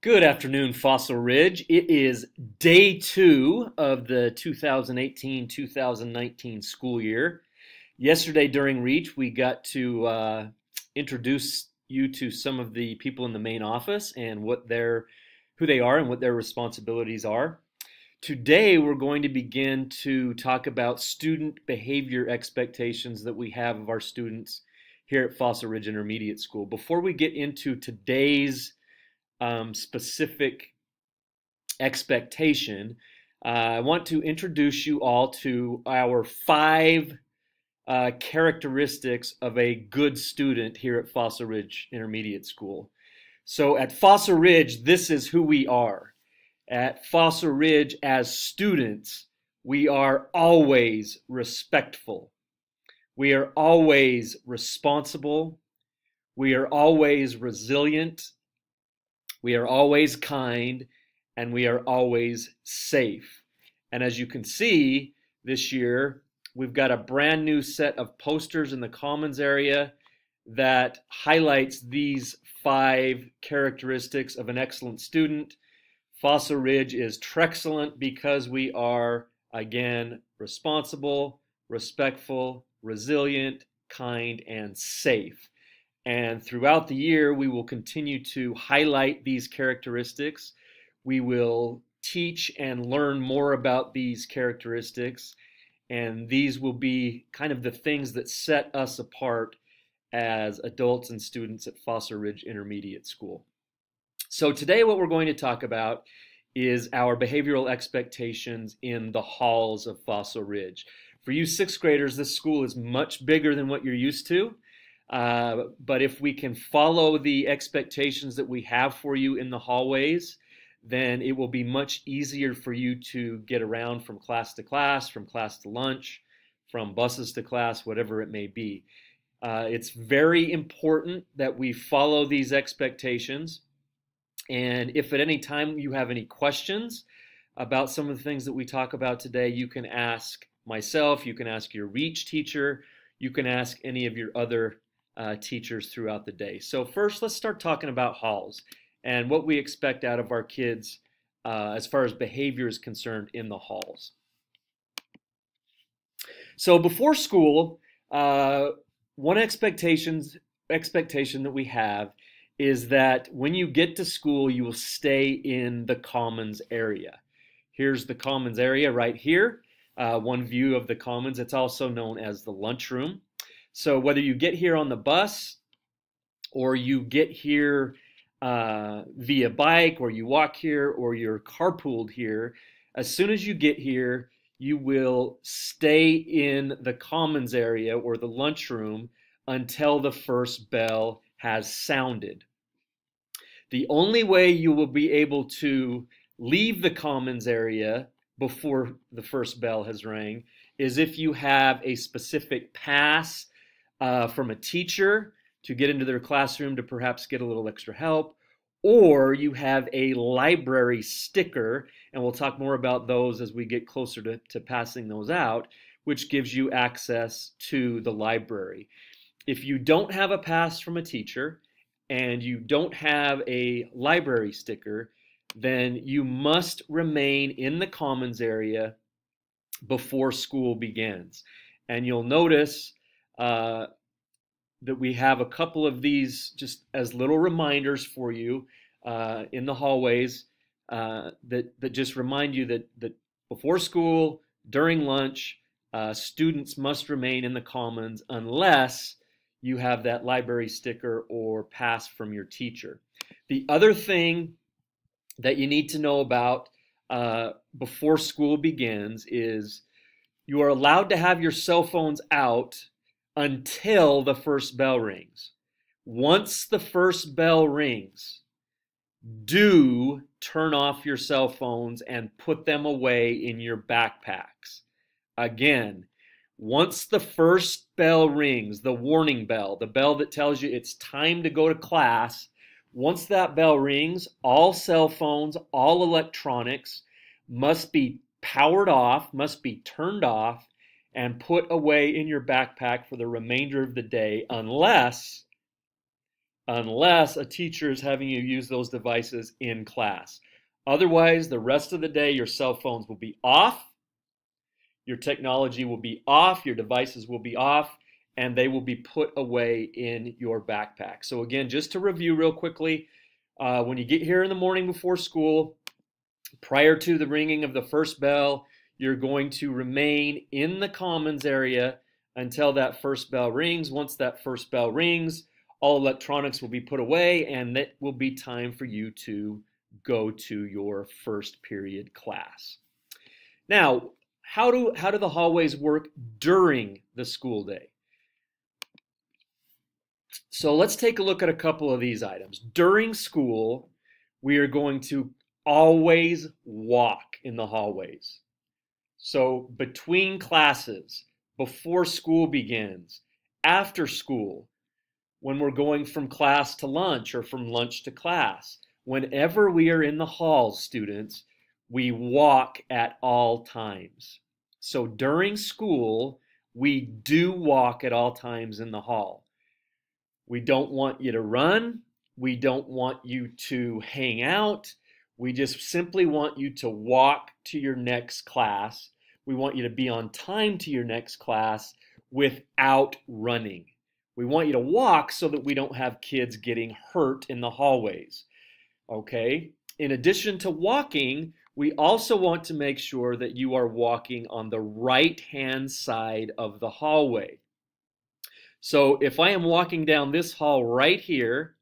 Good afternoon, Fossil Ridge. It is day two of the 2018-2019 school year. Yesterday during Reach, we got to introduce you to some of the people in the main office and who they are and what their responsibilities are. Today, we're going to begin to talk about student behavior expectations that we have of our students here at Fossil Ridge Intermediate School. Before we get into today's specific expectation, I want to introduce you all to our five characteristics of a good student here at Fossil Ridge Intermediate School. So at Fossil Ridge, this is who we are. At Fossil Ridge, as students, we are always respectful. We are always responsible. We are always resilient. We are always kind, and we are always safe. And as you can see, this year, we've got a brand new set of posters in the Commons area that highlights these five characteristics of an excellent student. Fossil Ridge is Trexcellent because we are, again, responsible, respectful, resilient, kind, and safe. And throughout the year, we will continue to highlight these characteristics. We will teach and learn more about these characteristics, and these will be kind of the things that set us apart as adults and students at Fossil Ridge Intermediate School. So today what we're going to talk about is our behavioral expectations in the halls of Fossil Ridge. For you sixth graders, this school is much bigger than what you're used to. But if we can follow the expectations that we have for you in the hallways, then it will be much easier for you to get around from class to lunch, from buses to class, whatever it may be. It's very important that we follow these expectations. And if at any time you have any questions about some of the things that we talk about today, you can ask myself, you can ask your Reach teacher, you can ask any of your other teachers throughout the day. So first, let's start talking about halls and what we expect out of our kids as far as behavior is concerned in the halls. So before school, one expectation that we have is that when you get to school, you will stay in the Commons area. Here's the Commons area right here. One view of the Commons. It's also known as the lunchroom. So whether you get here on the bus or you get here via bike or you walk here or you're carpooled here, as soon as you get here, you will stay in the Commons area or the lunchroom until the first bell has sounded. The only way you will be able to leave the Commons area before the first bell has rang is if you have a specific pass from a teacher to get into their classroom to perhaps get a little extra help, or you have a library sticker, and we'll talk more about those as we get closer to passing those out, which gives you access to the library. If you don't have a pass from a teacher and you don't have a library sticker, then you must remain in the Commons area before school begins. And you'll notice that we have a couple of these just as little reminders for you in the hallways that just remind you that before school, during lunch, students must remain in the Commons unless you have that library sticker or pass from your teacher. The other thing that you need to know about before school begins is you are allowed to have your cell phones out until the first bell rings. Once the first bell rings, do turn off your cell phones and put them away in your backpacks. Again, once the first bell rings, the warning bell, the bell that tells you it's time to go to class, once that bell rings, all cell phones, all electronics must be powered off, must be turned off, and put away in your backpack for the remainder of the day unless unless a teacher is having you use those devices in class. Otherwise, the rest of the day, your cell phones will be off, your technology will be off, your devices will be off, and they will be put away in your backpack. So again, just to review real quickly, when you get here in the morning before school, prior to the ringing of the first bell, you're going to remain in the commons area until that first bell rings. Once that first bell rings, all electronics will be put away, and it will be time for you to go to your first period class. Now, how do the hallways work during the school day? So let's take a look at a couple of these items. During school, we are going to always walk in the hallways. So between classes, before school begins, after school, when we're going from class to lunch or from lunch to class, whenever we are in the halls, students, we walk at all times. So during school, we do walk at all times in the hall. We don't want you to run. We don't want you to hang out. We just simply want you to walk to your next class. We want you to be on time to your next class without running. We want you to walk so that we don't have kids getting hurt in the hallways. Okay? In addition to walking, we also want to make sure that you are walking on the right-hand side of the hallway. So if I am walking down this hall right here,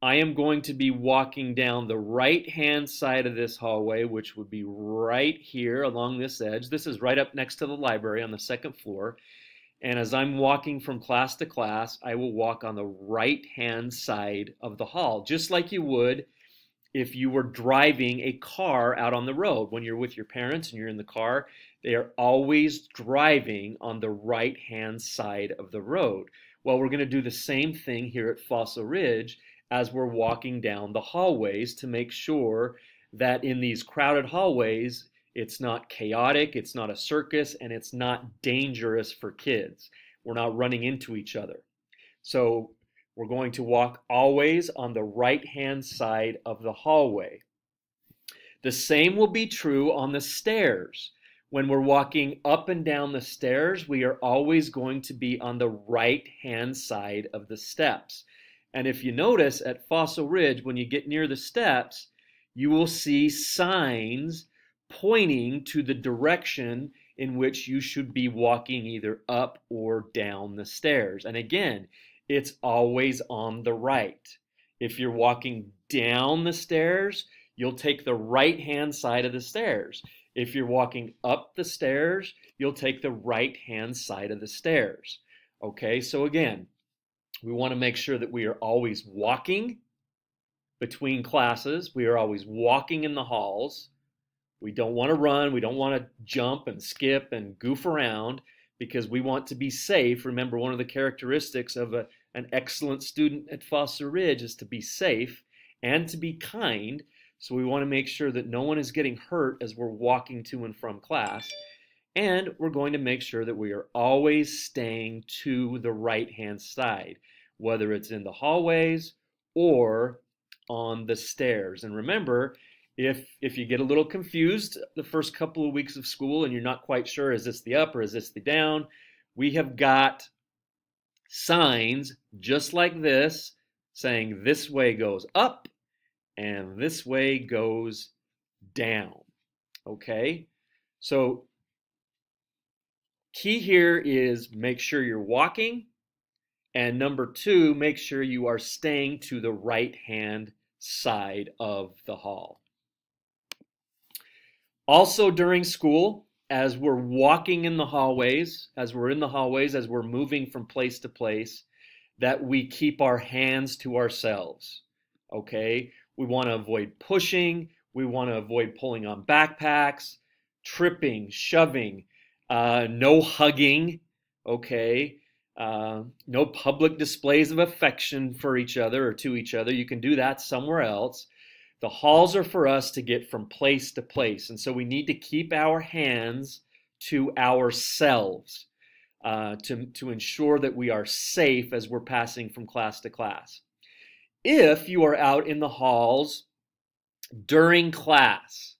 I am going to be walking down the right-hand side of this hallway, which would be right here along this edge. This is right up next to the library on the second floor. And as I'm walking from class to class, I will walk on the right-hand side of the hall, just like you would if you were driving a car out on the road. When you're with your parents and you're in the car, they are always driving on the right-hand side of the road. Well, we're going to do the same thing here at Fossil Ridge as we're walking down the hallways to make sure that in these crowded hallways, it's not chaotic, it's not a circus, and it's not dangerous for kids. We're not running into each other. So we're going to walk always on the right-hand side of the hallway. The same will be true on the stairs. When we're walking up and down the stairs, we are always going to be on the right-hand side of the steps. And if you notice at Fossil Ridge, when you get near the steps, you will see signs pointing to the direction in which you should be walking either up or down the stairs. And again, it's always on the right. If you're walking down the stairs, you'll take the right-hand side of the stairs. If you're walking up the stairs, you'll take the right-hand side of the stairs. Okay, so again, we want to make sure that we are always walking between classes. We are always walking in the halls. We don't want to run. We don't want to jump and skip and goof around because we want to be safe. Remember, one of the characteristics of an excellent student at Fossil Ridge is to be safe and to be kind. So we want to make sure that no one is getting hurt as we're walking to and from class. And we're going to make sure that we are always staying to the right-hand side, whether it's in the hallways or on the stairs. And remember, if you get a little confused the first couple of weeks of school and you're not quite sure, is this the up or is this the down? We have got signs just like this saying this way goes up and this way goes down. Okay? So key here is make sure you're walking, and number two, make sure you are staying to the right-hand side of the hall. Also during school, as we're walking in the hallways, as we're in the hallways, as we're moving from place to place, that we keep our hands to ourselves, okay? We want to avoid pushing, we want to avoid pulling on backpacks, tripping, shoving, no hugging, okay? No public displays of affection for each other or to each other. You can do that somewhere else. The halls are for us to get from place to place, and so we need to keep our hands to ourselves. to ensure that we are safe as we're passing from class to class. If you are out in the halls during class,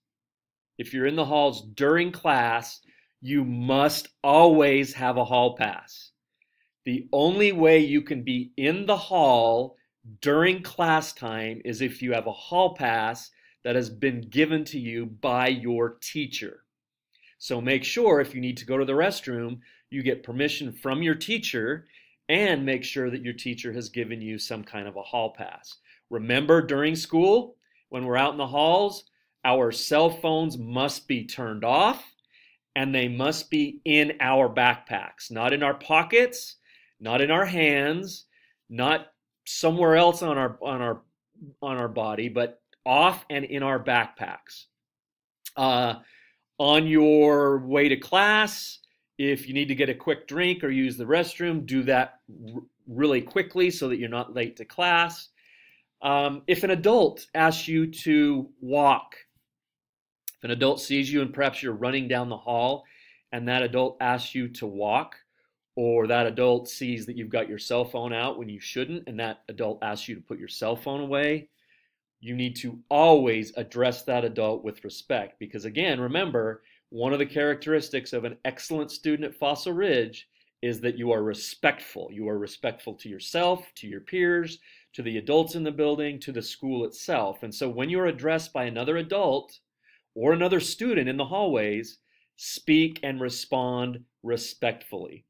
if you're in the halls during class, you must always have a hall pass. The only way you can be in the hall during class time is if you have a hall pass that has been given to you by your teacher. So make sure if you need to go to the restroom, you get permission from your teacher, and make sure that your teacher has given you some kind of a hall pass. Remember, during school, when we're out in the halls, our cell phones must be turned off, and they must be in our backpacks, not in our pockets, not in our hands, not somewhere else on our body, but off and in our backpacks. On your way to class, if you need to get a quick drink or use the restroom, do that really quickly so that you're not late to class. If an adult asks you to walk, if an adult sees you and perhaps you're running down the hall and that adult asks you to walk, or that adult sees that you've got your cell phone out when you shouldn't, and that adult asks you to put your cell phone away, you need to always address that adult with respect. Because again, remember, one of the characteristics of an excellent student at Fossil Ridge is that you are respectful. You are respectful to yourself, to your peers, to the adults in the building, to the school itself. And so when you're addressed by another adult or another student in the hallways, speak and respond respectfully.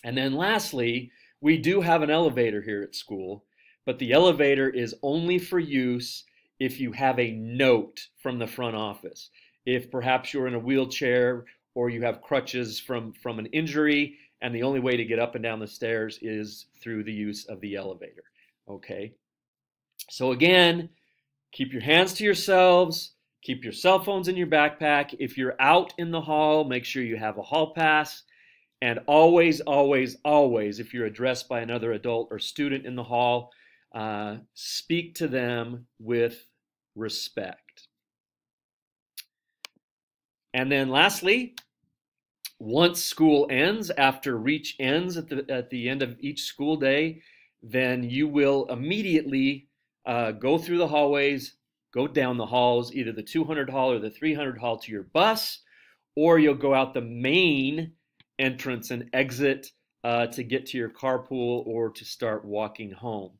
And then lastly, we do have an elevator here at school, but the elevator is only for use if you have a note from the front office. If perhaps you're in a wheelchair or you have crutches from an injury, and the only way to get up and down the stairs is through the use of the elevator. Okay? So again, keep your hands to yourselves, keep your cell phones in your backpack. If you're out in the hall, make sure you have a hall pass. And always, always, always, if you're addressed by another adult or student in the hall, speak to them with respect. And then lastly, once school ends, after Reach ends at the end of each school day, then you will immediately go through the hallways, go down the halls, either the 200 hall or the 300 hall to your bus, or you'll go out the main entrance and exit to get to your carpool or to start walking home.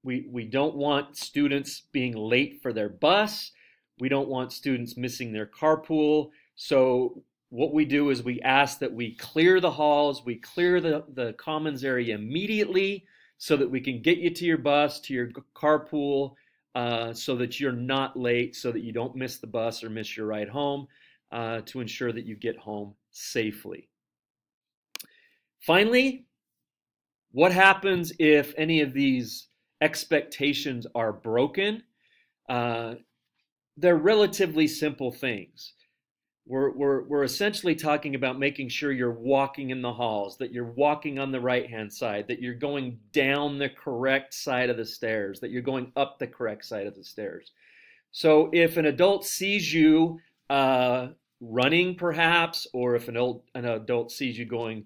We don't want students being late for their bus. We don't want students missing their carpool. So what we do is we ask that we clear the halls, we clear the commons area immediately so that we can get you to your bus, to your carpool, so that you're not late, so that you don't miss the bus or miss your ride home, to ensure that you get home safely. Finally, what happens if any of these expectations are broken? They're relatively simple things. We're essentially talking about making sure you're walking in the halls, that you're walking on the right-hand side, that you're going down the correct side of the stairs, that you're going up the correct side of the stairs. So if an adult sees you running perhaps, or if an adult sees you going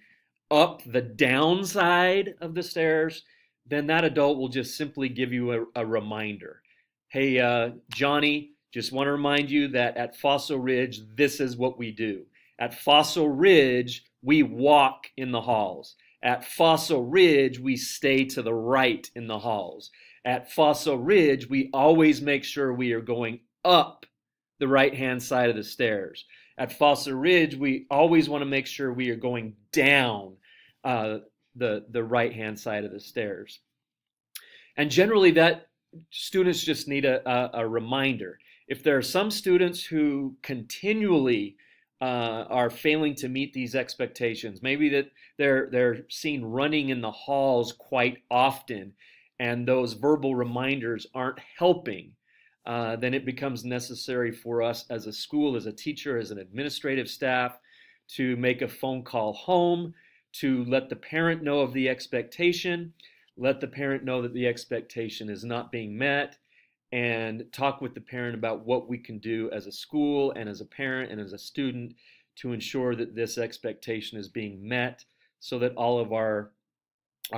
up the downside of the stairs, then that adult will just simply give you a reminder. Hey, Johnny, just want to remind you that at Fossil Ridge, this is what we do. At Fossil Ridge, we walk in the halls. At Fossil Ridge, we stay to the right in the halls. At Fossil Ridge, we always make sure we are going up the right-hand side of the stairs. At Fossil Ridge, we always want to make sure we are going down the right-hand side of the stairs. And generally, that students just need a reminder. If there are some students who continually are failing to meet these expectations, maybe that they're seen running in the halls quite often, and those verbal reminders aren't helping, then it becomes necessary for us as a school, as a teacher, as an administrative staff, to make a phone call home, to let the parent know of the expectation, let the parent know that the expectation is not being met, and talk with the parent about what we can do as a school and as a parent and as a student to ensure that this expectation is being met so that all of our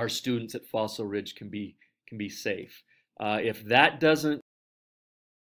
students at Fossil Ridge can be safe. If that doesn't